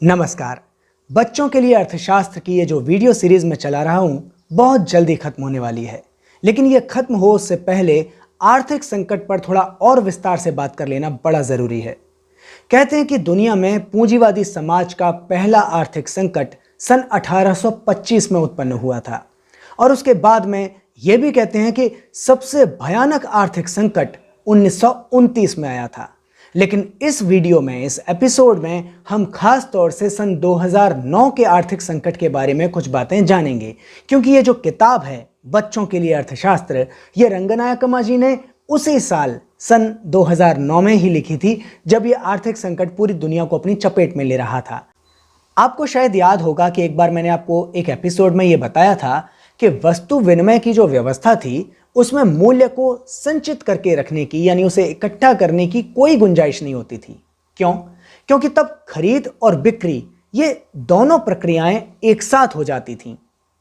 नमस्कार। बच्चों के लिए अर्थशास्त्र की ये जो वीडियो सीरीज मैं चला रहा हूँ बहुत जल्दी खत्म होने वाली है, लेकिन ये खत्म हो उससे पहले आर्थिक संकट पर थोड़ा और विस्तार से बात कर लेना बड़ा जरूरी है। कहते हैं कि दुनिया में पूंजीवादी समाज का पहला आर्थिक संकट सन 1825 में उत्पन्न हुआ था और उसके बाद में ये भी कहते हैं कि सबसे भयानक आर्थिक संकट 1929 में आया था। लेकिन इस वीडियो में, इस एपिसोड में हम खास तौर से सन 2009 के आर्थिक संकट के बारे में कुछ बातें जानेंगे, क्योंकि ये जो किताब है बच्चों के लिए अर्थशास्त्र, ये रंगनायकम्मा जी ने उसी साल सन 2009 में ही लिखी थी जब ये आर्थिक संकट पूरी दुनिया को अपनी चपेट में ले रहा था। आपको शायद याद होगा कि एक बार मैंने आपको एक एपिसोड में ये बताया था कि वस्तु विनिमय की जो व्यवस्था थी उसमें मूल्य को संचित करके रखने की, यानी उसे इकट्ठा करने की कोई गुंजाइश नहीं होती थी। क्यों? क्योंकि तब खरीद और बिक्री ये दोनों प्रक्रियाएं एक साथ हो जाती थीं।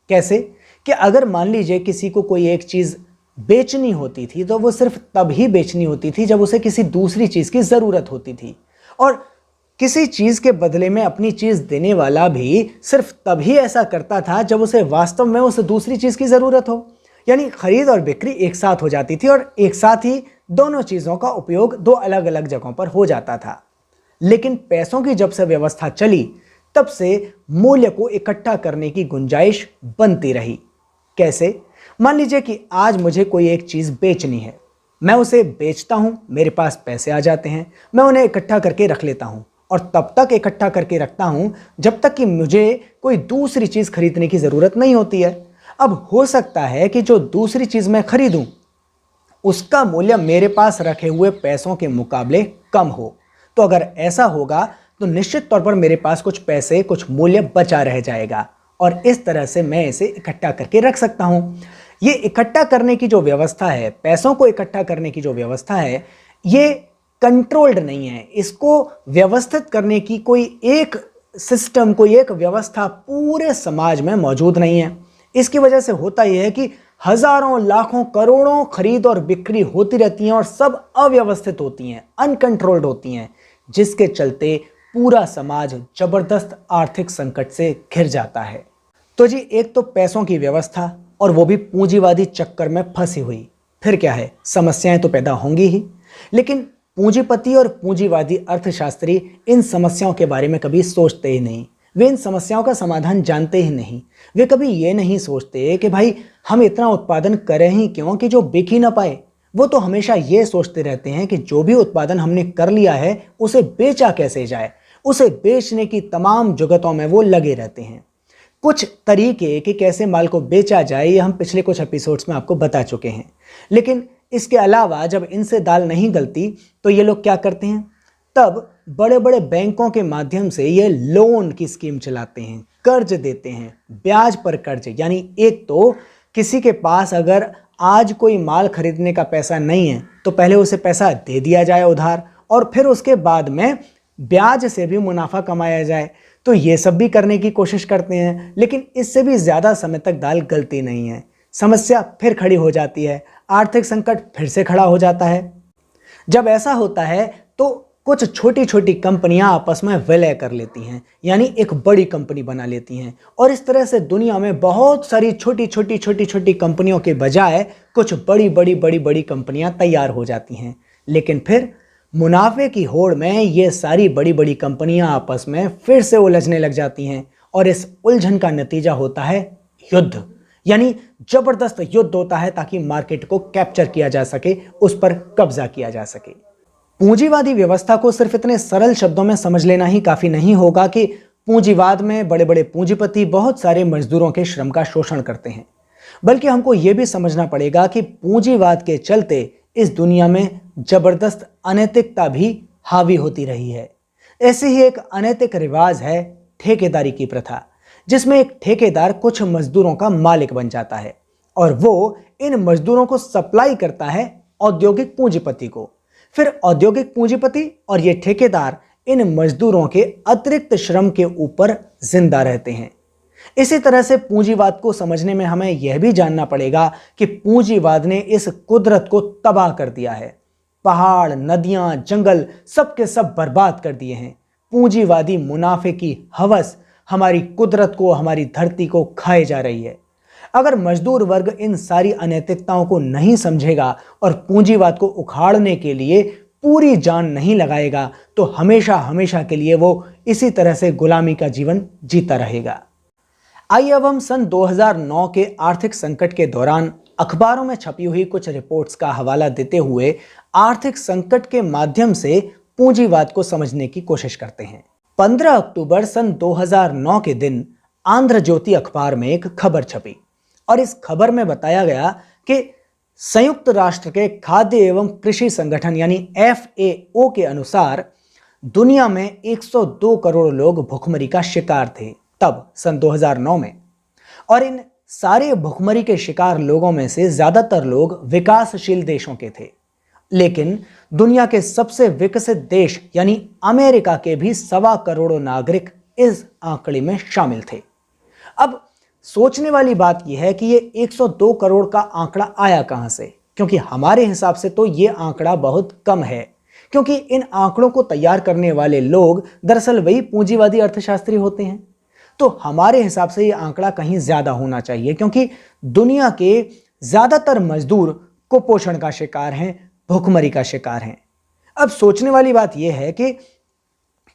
कैसे? कि अगर मान लीजिए किसी को कोई एक चीज बेचनी होती थी तो वो सिर्फ तब ही बेचनी होती थी जब उसे किसी दूसरी चीज की जरूरत होती थी, और किसी चीज के बदले में अपनी चीज देने वाला भी सिर्फ तभी ऐसा करता था जब उसे वास्तव में उस दूसरी चीज की जरूरत हो। यानी खरीद और बिक्री एक साथ हो जाती थी और एक साथ ही दोनों चीजों का उपयोग दो अलग अलग जगहों पर हो जाता था। लेकिन पैसों की जब से व्यवस्था चली तब से मूल्य को इकट्ठा करने की गुंजाइश बनती रही। कैसे? मान लीजिए कि आज मुझे कोई एक चीज बेचनी है, मैं उसे बेचता हूं, मेरे पास पैसे आ जाते हैं, मैं उन्हें इकट्ठा करके रख लेता हूं और तब तक इकट्ठा करके रखता हूं जब तक कि मुझे कोई दूसरी चीज खरीदने की जरूरत नहीं होती है। अब हो सकता है कि जो दूसरी चीज मैं खरीदूं उसका मूल्य मेरे पास रखे हुए पैसों के मुकाबले कम हो, तो अगर ऐसा होगा तो निश्चित तौर पर मेरे पास कुछ पैसे, कुछ मूल्य बचा रह जाएगा और इस तरह से मैं इसे इकट्ठा करके रख सकता हूं। ये इकट्ठा करने की जो व्यवस्था है, पैसों को इकट्ठा करने की जो व्यवस्था है, ये कंट्रोल्ड नहीं है। इसको व्यवस्थित करने की कोई एक सिस्टम, कोई एक व्यवस्था पूरे समाज में मौजूद नहीं है। इसकी वजह से होता यह है कि हजारों, लाखों, करोड़ों खरीद और बिक्री होती रहती हैं और सब अव्यवस्थित होती हैं, अनकंट्रोल्ड होती हैं, जिसके चलते पूरा समाज जबरदस्त आर्थिक संकट से घिर जाता है। तो जी, एक तो पैसों की व्यवस्था और वो भी पूंजीवादी चक्कर में फंसी हुई। फिर क्या है, समस्याएं तो पैदा होंगी ही, लेकिन पूंजीपति और पूंजीवादी अर्थशास्त्री इन समस्याओं के बारे में कभी सोचते ही नहीं। वे इन समस्याओं का समाधान जानते ही नहीं। वे कभी ये नहीं सोचते कि भाई हम इतना उत्पादन करें ही क्यों कि जो बिक ही ना पाए। वो तो हमेशा ये सोचते रहते हैं कि जो भी उत्पादन हमने कर लिया है उसे बेचा कैसे जाए। उसे बेचने की तमाम जुगतों में वो लगे रहते हैं। कुछ तरीके कि कैसे माल को बेचा जाए ये हम पिछले कुछ एपिसोड्स में आपको बता चुके हैं, लेकिन इसके अलावा जब इनसे दाल नहीं गलती तो ये लोग क्या करते हैं, तब बड़े बड़े बैंकों के माध्यम से ये लोन की स्कीम चलाते हैं, कर्ज देते हैं, ब्याज पर कर्ज। यानी एक तो किसी के पास अगर आज कोई माल खरीदने का पैसा नहीं है तो पहले उसे पैसा दे दिया जाए उधार, और फिर उसके बाद में ब्याज से भी मुनाफा कमाया जाए। तो ये सब भी करने की कोशिश करते हैं, लेकिन इससे भी ज्यादा समय तक दाल गलती नहीं है। समस्या फिर खड़ी हो जाती है, आर्थिक संकट फिर से खड़ा हो जाता है। जब ऐसा होता है तो कुछ छोटी छोटी कंपनियां आपस में विलय कर लेती हैं, यानी एक बड़ी कंपनी बना लेती हैं, और इस तरह से दुनिया में बहुत सारी छोटी छोटी कंपनियों के बजाय कुछ बड़ी कंपनियां तैयार हो जाती हैं। लेकिन फिर मुनाफे की होड़ में ये सारी बड़ी कंपनियां आपस में फिर से उलझने लग जाती हैं और इस उलझन का नतीजा होता है युद्ध। यानी जबरदस्त युद्ध होता है ताकि मार्केट को कैप्चर किया जा सके, उस पर कब्जा किया जा सके। पूंजीवादी व्यवस्था को सिर्फ इतने सरल शब्दों में समझ लेना ही काफी नहीं होगा कि पूंजीवाद में बड़े बड़े पूंजीपति बहुत सारे मजदूरों के श्रम का शोषण करते हैं, बल्कि हमको यह भी समझना पड़ेगा कि पूंजीवाद के चलते इस दुनिया में जबरदस्त अनैतिकता भी हावी होती रही है। ऐसे ही एक अनैतिक रिवाज है ठेकेदारी की प्रथा, जिसमें एक ठेकेदार कुछ मजदूरों का मालिक बन जाता है और वो इन मजदूरों को सप्लाई करता है औद्योगिक पूंजीपति को। फिर औद्योगिक पूंजीपति और ये ठेकेदार इन मजदूरों के अतिरिक्त श्रम के ऊपर जिंदा रहते हैं। इसी तरह से पूंजीवाद को समझने में हमें यह भी जानना पड़ेगा कि पूंजीवाद ने इस कुदरत को तबाह कर दिया है। पहाड़, नदियां, जंगल सब के सब बर्बाद कर दिए हैं। पूंजीवादी मुनाफे की हवस हमारी कुदरत को, हमारी धरती को खाए जा रही है। अगर मजदूर वर्ग इन सारी अनैतिकताओं को नहीं समझेगा और पूंजीवाद को उखाड़ने के लिए पूरी जान नहीं लगाएगा तो हमेशा हमेशा के लिए वो इसी तरह से गुलामी का जीवन जीता रहेगा। आइए अब हम सन 2009 के आर्थिक संकट के दौरान अखबारों में छपी हुई कुछ रिपोर्ट्स का हवाला देते हुए आर्थिक संकट के माध्यम से पूंजीवाद को समझने की कोशिश करते हैं। 15 अक्टूबर सन 2009 के दिन आंध्र ज्योति अखबार में एक खबर छपी और इस खबर में बताया गया कि संयुक्त राष्ट्र के खाद्य एवं कृषि संगठन यानी FAO के अनुसार दुनिया में 102 करोड़ लोग भुखमरी का शिकार थे तब सन 2009 में। और इन सारे भुखमरी के शिकार लोगों में से ज्यादातर लोग विकासशील देशों के थे, लेकिन दुनिया के सबसे विकसित देश यानी अमेरिका के भी 1.25 करोड़ नागरिक इस आंकड़े में शामिल थे। अब सोचने वाली बात यह है कि ये 102 करोड़ का आंकड़ा आया कहां से, क्योंकि हमारे हिसाब से तो ये आंकड़ा बहुत कम है, क्योंकि इन आंकड़ों को तैयार करने वाले लोग दरअसल वही पूंजीवादी अर्थशास्त्री होते हैं। तो हमारे हिसाब से ये आंकड़ा कहीं ज्यादा होना चाहिए, क्योंकि दुनिया के ज्यादातर मजदूर कुपोषण का शिकार हैं, भुखमरी का शिकार हैं। अब सोचने वाली बात यह है कि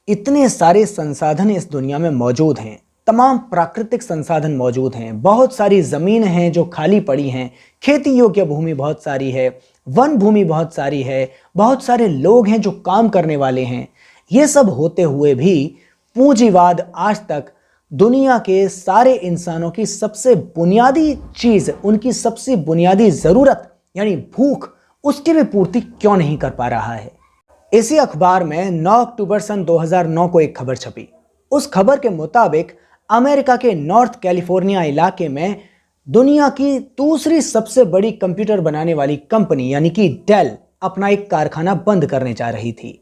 इतने सारे संसाधन इस दुनिया में मौजूद हैं, तमाम प्राकृतिक संसाधन मौजूद हैं, बहुत सारी जमीन हैं जो खाली पड़ी हैं, खेती योग्य भूमि बहुत सारी है, वन भूमि बहुत सारी है, बहुत सारे लोग हैं जो काम करने वाले हैं। ये सब होते हुए भी पूंजीवाद आज तक दुनिया के सारे इंसानों की सबसे बुनियादी चीज, उनकी सबसे बुनियादी जरूरत यानी भूख, उसकी भी पूर्ति क्यों नहीं कर पा रहा है। इसी अखबार में 9 अक्टूबर सन 2009 को एक खबर छपी। उस खबर के मुताबिक अमेरिका के नॉर्थ कैलिफोर्निया इलाके में दुनिया की दूसरी सबसे बड़ी कंप्यूटर बनाने वाली कंपनी यानी कि डेल अपना एक कारखाना बंद करने जा रही थी।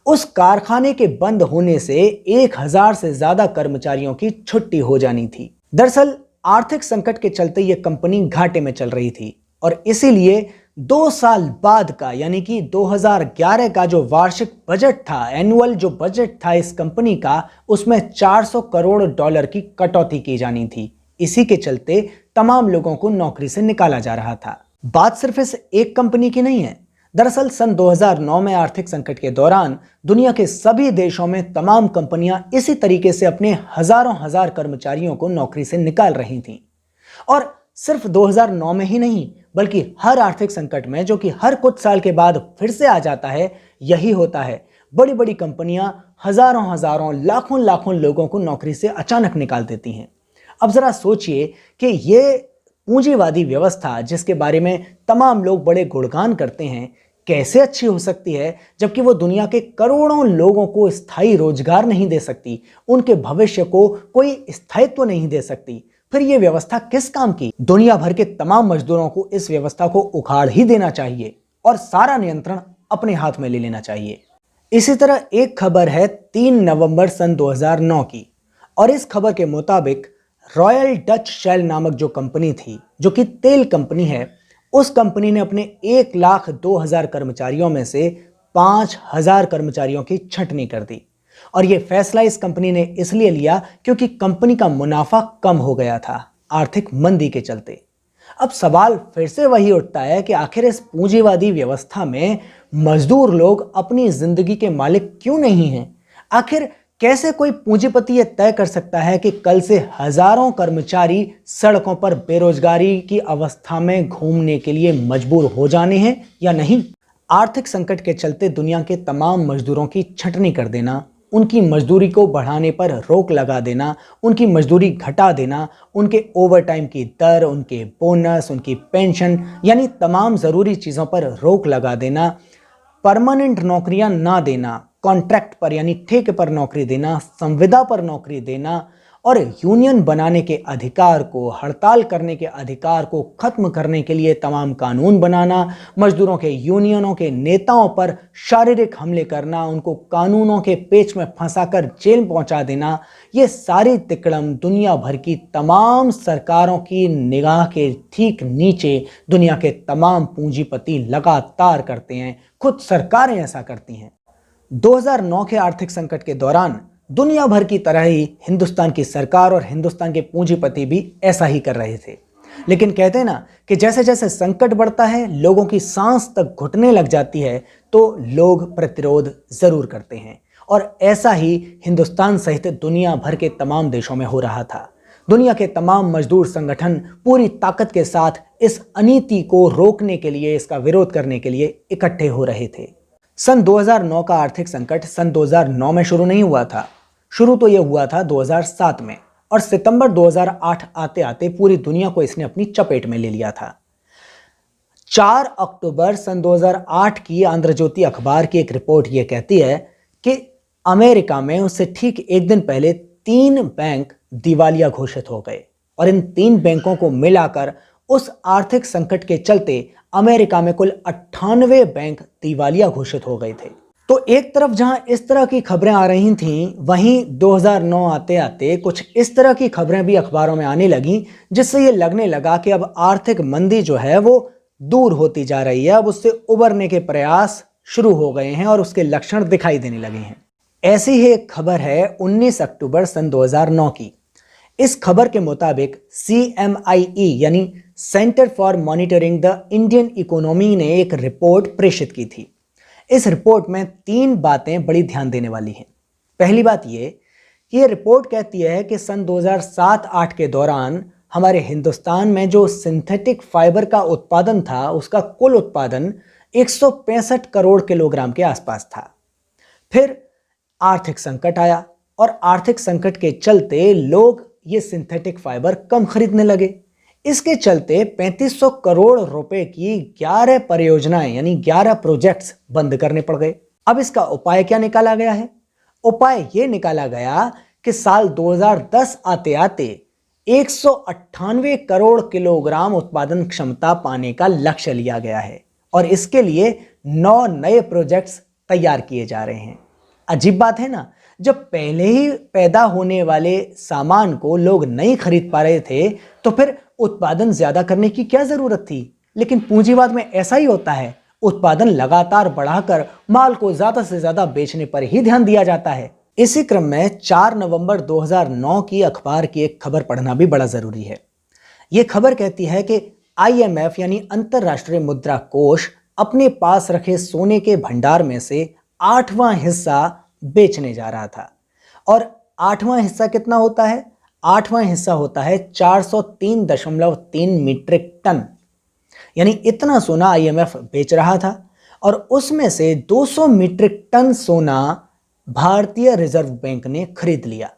उस कारखाने के बंद होने से 1000 से ज्यादा कर्मचारियों की छुट्टी हो जानी थी। दरअसल आर्थिक संकट के चलते यह कंपनी घाटे में चल रही थी और इसीलिए 2 साल बाद का यानी कि 2011 का जो वार्षिक बजट था, एनुअल जो बजट था इस कंपनी का, उसमें $400 करोड़ की कटौती की जानी थी। इसी के चलते तमाम लोगों को नौकरी से निकाला जा रहा था। बात सिर्फ इस एक कंपनी की नहीं है। दरअसल सन 2009 में आर्थिक संकट के दौरान दुनिया के सभी देशों में तमाम कंपनियां इसी तरीके से अपने हजारों हजार कर्मचारियों को नौकरी से निकाल रही थीं। और सिर्फ 2009 में ही नहीं, बल्कि हर आर्थिक संकट में, जो कि हर कुछ साल के बाद फिर से आ जाता है, यही होता है। बड़ी बड़ी कंपनियां हजारों हजारों लाखों लाखों लोगों को नौकरी से अचानक निकाल देती हैं। अब जरा सोचिए कि ये पूंजीवादी व्यवस्था जिसके बारे में तमाम लोग बड़े गुणगान करते हैं, कैसे अच्छी हो सकती है जबकि वो दुनिया के करोड़ों लोगों को स्थायी रोजगार नहीं दे सकती, उनके भविष्य को कोई स्थायित्व नहीं दे सकती। फिर ये व्यवस्था किस काम की? दुनिया भर के तमाम मजदूरों को इस व्यवस्था को उखाड़ ही देना चाहिए और सारा नियंत्रण अपने हाथ में ले लेना चाहिए। इसी तरह एक खबर है 3 नवंबर सन 2009 की, और इस खबर के मुताबिक रॉयल डच शेल नामक जो कंपनी थी, जो कि तेल कंपनी है, उस कंपनी ने अपने 1,02,000 कर्मचारियों में से 5,000 कर्मचारियों की छंटनी कर दी। और यह फैसला इस कंपनी ने इसलिए लिया क्योंकि कंपनी का मुनाफा कम हो गया था आर्थिक मंदी के चलते। अब सवाल फिर से वही उठता है कि आखिर इस पूंजीवादी व्यवस्था में मजदूर लोग अपनी जिंदगी के मालिक क्यों नहीं हैं? आखिर कैसे कोई पूंजीपति यह तय कर सकता है कि कल से हजारों कर्मचारी सड़कों पर बेरोजगारी की अवस्था में घूमने के लिए मजबूर हो जाने हैं या नहीं? आर्थिक संकट के चलते दुनिया के तमाम मजदूरों की छंटनी कर देना, उनकी मजदूरी को बढ़ाने पर रोक लगा देना, उनकी मजदूरी घटा देना, उनके ओवरटाइम की दर, उनके बोनस, उनकी पेंशन यानी तमाम ज़रूरी चीज़ों पर रोक लगा देना, परमानेंट नौकरियां ना देना, कॉन्ट्रैक्ट पर यानी ठेके पर नौकरी देना, संविदा पर नौकरी देना और यूनियन बनाने के अधिकार को, हड़ताल करने के अधिकार को खत्म करने के लिए तमाम कानून बनाना, मजदूरों के यूनियनों के नेताओं पर शारीरिक हमले करना, उनको कानूनों के पेच में फंसाकर जेल पहुंचा देना, ये सारी तिकड़म दुनिया भर की तमाम सरकारों की निगाह के ठीक नीचे दुनिया के तमाम पूंजीपति लगातार करते हैं। खुद सरकारें ऐसा करती हैं। 2009 के आर्थिक संकट के दौरान दुनिया भर की तरह ही हिंदुस्तान की सरकार और हिंदुस्तान के पूंजीपति भी ऐसा ही कर रहे थे। लेकिन कहते हैं ना कि जैसे जैसे संकट बढ़ता है, लोगों की सांस तक घुटने लग जाती है, तो लोग प्रतिरोध जरूर करते हैं। और ऐसा ही हिंदुस्तान सहित दुनिया भर के तमाम देशों में हो रहा था। दुनिया के तमाम मजदूर संगठन पूरी ताकत के साथ इस अनीति को रोकने के लिए, इसका विरोध करने के लिए इकट्ठे हो रहे थे। सन 2009 का आर्थिक संकट सन 2009 में शुरू नहीं हुआ था। शुरू तो यह हुआ था 2007 में, और सितंबर 2008 आते आते पूरी दुनिया को इसने अपनी चपेट में ले लिया था। 4 अक्टूबर सन 2008 की आंध्र ज्योति अखबार की एक रिपोर्ट यह कहती है कि अमेरिका में उससे ठीक एक दिन पहले 3 बैंक दिवालिया घोषित हो गए, और इन 3 बैंकों को मिलाकर उस आर्थिक संकट के चलते अमेरिका में कुल 98 बैंक दिवालिया घोषित हो गए थे। तो एक तरफ जहां इस तरह की खबरें आ रही थीं, वहीं 2009 आते आते कुछ इस तरह की खबरें भी अखबारों में आने लगीं, जिससे ये लगने लगा कि अब आर्थिक मंदी जो है वो दूर होती जा रही है। अब उससे उबरने के प्रयास शुरू हो गए हैं और उसके लक्षण दिखाई देने लगे हैं। ऐसी ही एक खबर है 19 अक्टूबर सन 2009 की। इस खबर के मुताबिक CMIE यानी centre for monitoring the Indian economy ने एक रिपोर्ट प्रेषित की थी। इस रिपोर्ट में 3 बातें बड़ी ध्यान देने वाली हैं। पहली बात यह कि यह रिपोर्ट कहती है कि सन 2007-8 के दौरान हमारे हिंदुस्तान में जो सिंथेटिक फाइबर का उत्पादन था, उसका कुल उत्पादन 165 करोड़ किलोग्राम के आसपास था। फिर आर्थिक संकट आया, और आर्थिक संकट के चलते लोग ये सिंथेटिक फाइबर कम खरीदने लगे। इसके चलते 3500 करोड़ रुपए की 11 परियोजनाएं यानी 11 प्रोजेक्ट्स बंद करने पड़ गए। अब इसका उपाय क्या निकाला गया है? उपाय ये निकाला गया कि साल 2010 आते आते 198 करोड़ किलोग्राम उत्पादन क्षमता पाने का लक्ष्य लिया गया है, और इसके लिए 9 नए प्रोजेक्ट्स तैयार किए जा रहे हैं। अजीब बात है ना, जब पहले ही पैदा होने वाले सामान को लोग नहीं खरीद पा रहे थे, तो फिर उत्पादन ज्यादा करने की क्या जरूरत थी? लेकिन पूंजीवाद में ऐसा ही होता है, उत्पादन लगातार बढ़ाकर माल को ज्यादा से ज्यादा बेचने पर ही ध्यान दिया जाता है। इसी क्रम में 4 नवंबर 2009 की अखबार की एक खबर पढ़ना भी बड़ा जरूरी है। यह खबर कहती है कि IMF यानी अंतरराष्ट्रीय मुद्रा कोष अपने पास रखे सोने के भंडार में से 8वां हिस्सा बेचने जा रहा था। और 8वां हिस्सा कितना होता है? 8वां हिस्सा होता है 403.3 मीट्रिक टन। यानी इतना सोना IMF बेच रहा था, और उसमें से 200 मीट्रिक टन सोना भारतीय रिजर्व बैंक ने खरीद लिया।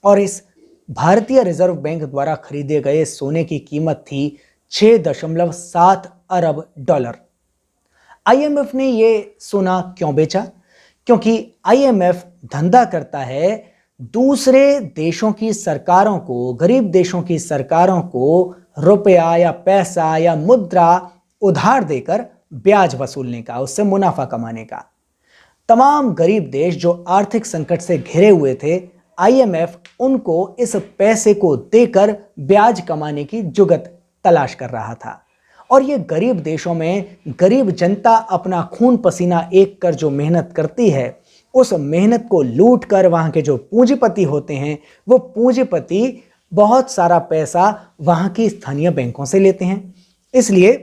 और इस भारतीय रिजर्व बैंक द्वारा खरीदे गए सोने की कीमत थी 6.7 अरब डॉलर। IMF ने यह सोना क्यों बेचा? क्योंकि IMF धंधा करता है दूसरे देशों की सरकारों को, गरीब देशों की सरकारों को रुपया या पैसा या मुद्रा उधार देकर ब्याज वसूलने का, उससे मुनाफा कमाने का। तमाम गरीब देश जो आर्थिक संकट से घिरे हुए थे, IMF उनको इस पैसे को देकर ब्याज कमाने की जुगत तलाश कर रहा था। और ये गरीब देशों में गरीब जनता अपना खून पसीना एक कर जो मेहनत करती है, उस मेहनत को लूट कर वहां के जो पूंजीपति होते हैं, वो पूंजीपति बहुत सारा पैसा वहां की स्थानीय बैंकों से लेते हैं। इसलिए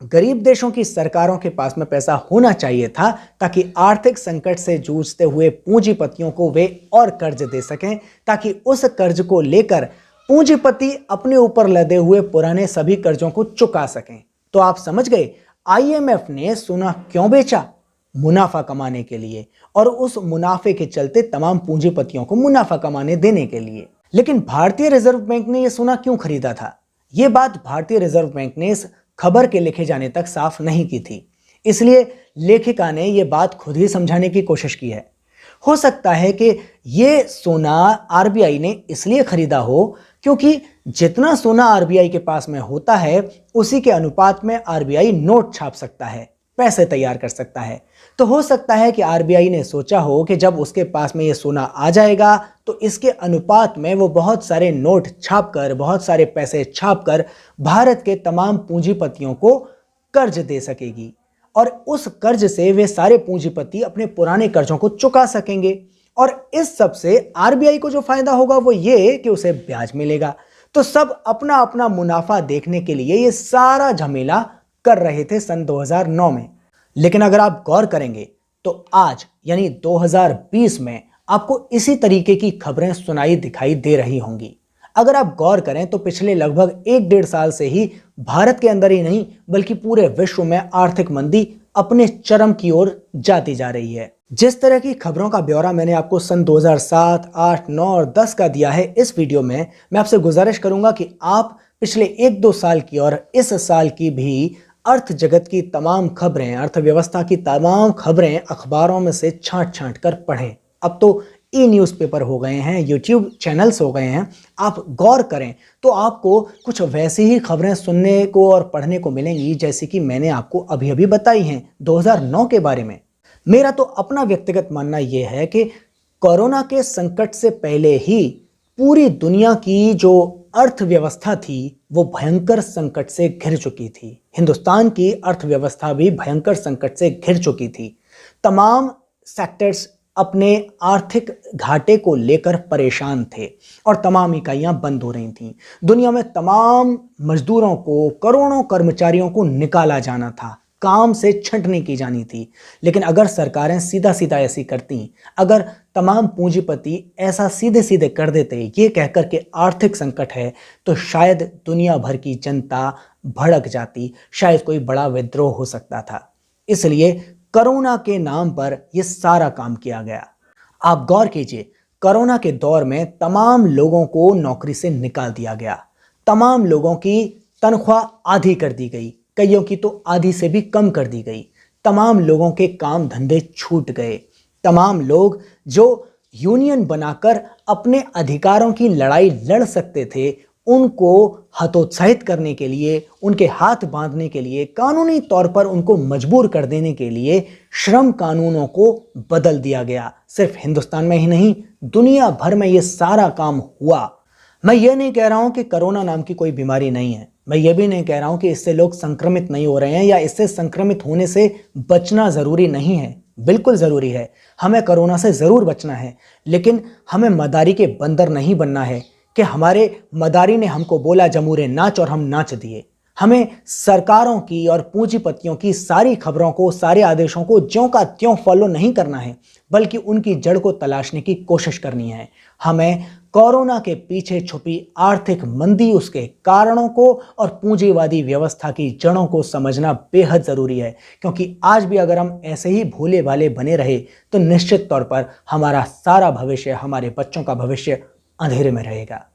गरीब देशों की सरकारों के पास में पैसा होना चाहिए था, ताकि आर्थिक संकट से जूझते हुए पूंजीपतियों को वे और कर्ज दे सकें, ताकि उस कर्ज को लेकर पूंजीपति अपने ऊपर लदे हुए पुराने सभी कर्जों को चुका सकें। तो आप समझ गए, IMF ने सोना क्यों बेचा? मुनाफा कमाने के लिए, और उस मुनाफे के चलते तमाम पूंजीपतियों को मुनाफा कमाने देने के लिए। लेकिन भारतीय रिजर्व बैंक ने यह सोना क्यों खरीदा था? यह बात भारतीय रिजर्व बैंक ने इस खबर के लिखे जाने तक साफ नहीं की थी। इसलिए लेखिका ने यह बात खुद ही समझाने की कोशिश की है। हो सकता है कि यह सोना RBI ने इसलिए खरीदा हो क्योंकि जितना सोना RBI के पास में होता है, उसी के अनुपात में RBI नोट छाप सकता है, पैसे तैयार कर सकता है। तो हो सकता है कि RBI ने सोचा हो कि जब उसके पास में ये सोना आ जाएगा, तो इसके अनुपात में वो बहुत सारे नोट छापकर, बहुत सारे पैसे छापकर भारत के तमाम पूंजीपतियों को कर्ज दे सकेगी। और उस कर्ज से वे सारे पूंजीपति अपने पुराने कर्जों को चुका सकेंगे। और इस सब से आरबीआई को जो फायदा होगा वो ये कि उसे ब्याज मिलेगा। तो सब अपना अपना मुनाफा देखने के लिए ये सारा झमेला कर रहे थे सन 2009 में। लेकिन अगर आप गौर करेंगे तो आज यानी 2020 में आपको इसी तरीके की खबरें सुनाई दिखाई दे रही होंगी। अगर आप गौर करें तो पिछले लगभग 1-1.5 साल से ही भारत के अंदर ही नहीं बल्कि पूरे विश्व में आर्थिक मंदी अपने चरम की ओर जाती जा रही है। जिस तरह की खबरों का ब्यौरा मैंने आपको सन 2007, 8, 9 और 10 का दिया है इस वीडियो में, मैं आपसे गुजारिश करूंगा कि आप पिछले 1-2 साल की और इस साल की भी अर्थ जगत की तमाम खबरें, अर्थव्यवस्था की तमाम खबरें अखबारों में से छांट छांट कर पढ़ें। अब तो ई न्यूज़पेपर हो गए हैं, यूट्यूब चैनल्स हो गए हैं। आप गौर करें तो आपको कुछ वैसी ही खबरें सुनने को और पढ़ने को मिलेंगी जैसी कि मैंने आपको अभी अभी बताई हैं 2009 के बारे में। मेरा तो अपना व्यक्तिगत मानना यह है कि कोरोना के संकट से पहले ही पूरी दुनिया की जो अर्थव्यवस्था थी वो भयंकर संकट से घिर चुकी थी। हिंदुस्तान की अर्थव्यवस्था भी भयंकर संकट से घिर चुकी थी। तमाम सेक्टर्स अपने आर्थिक घाटे को लेकर परेशान थे और तमाम इकाइयां बंद हो रही थीं। दुनिया में तमाम मजदूरों को, करोड़ों कर्मचारियों को निकाला जाना था, काम से छंटनी की जानी थी। लेकिन अगर सरकारें सीधा सीधा ऐसी करती, अगर तमाम पूंजीपति ऐसा सीधे सीधे कर देते ये कहकर के आर्थिक संकट है, तो शायद दुनिया भर की जनता भड़क जाती, शायद कोई बड़ा विद्रोह हो सकता था। इसलिए कोरोना के नाम पर यह सारा काम किया गया। आप गौर कीजिए, कोरोना के दौर में तमाम लोगों को नौकरी से निकाल दिया गया, तमाम लोगों की तनख्वाह आधी कर दी गई, कईयों की तो आधी से भी कम कर दी गई, तमाम लोगों के काम धंधे छूट गए, तमाम लोग जो यूनियन बनाकर अपने अधिकारों की लड़ाई लड़ सकते थे उनको हतोत्साहित करने के लिए, उनके हाथ बांधने के लिए, कानूनी तौर पर उनको मजबूर कर देने के लिए श्रम कानूनों को बदल दिया गया। सिर्फ हिंदुस्तान में ही नहीं, दुनिया भर में ये सारा काम हुआ। मैं ये नहीं कह रहा हूं कि कोरोना नाम की कोई बीमारी नहीं है, मैं ये भी नहीं कह रहा हूं कि इससे लोग संक्रमित नहीं हो रहे हैं या इससे संक्रमित होने से बचना जरूरी नहीं है। बिल्कुल जरूरी है, हमें कोरोना से जरूर बचना है, लेकिन हमें मदारी के बंदर नहीं बनना है कि हमारे मदारी ने हमको बोला जमूरे नाच और हम नाच दिए। हमें सरकारों की और पूंजीपतियों की सारी खबरों को, सारे आदेशों को ज्यों का त्यों फॉलो नहीं करना है, बल्कि उनकी जड़ को तलाशने की कोशिश करनी है। हमें कोरोना के पीछे छुपी आर्थिक मंदी, उसके कारणों को और पूंजीवादी व्यवस्था की जड़ों को समझना बेहद जरूरी है, क्योंकि आज भी अगर हम ऐसे ही भोले भाले बने रहे तो निश्चित तौर पर हमारा सारा भविष्य, हमारे बच्चों का भविष्य अंधेरे में रहेगा।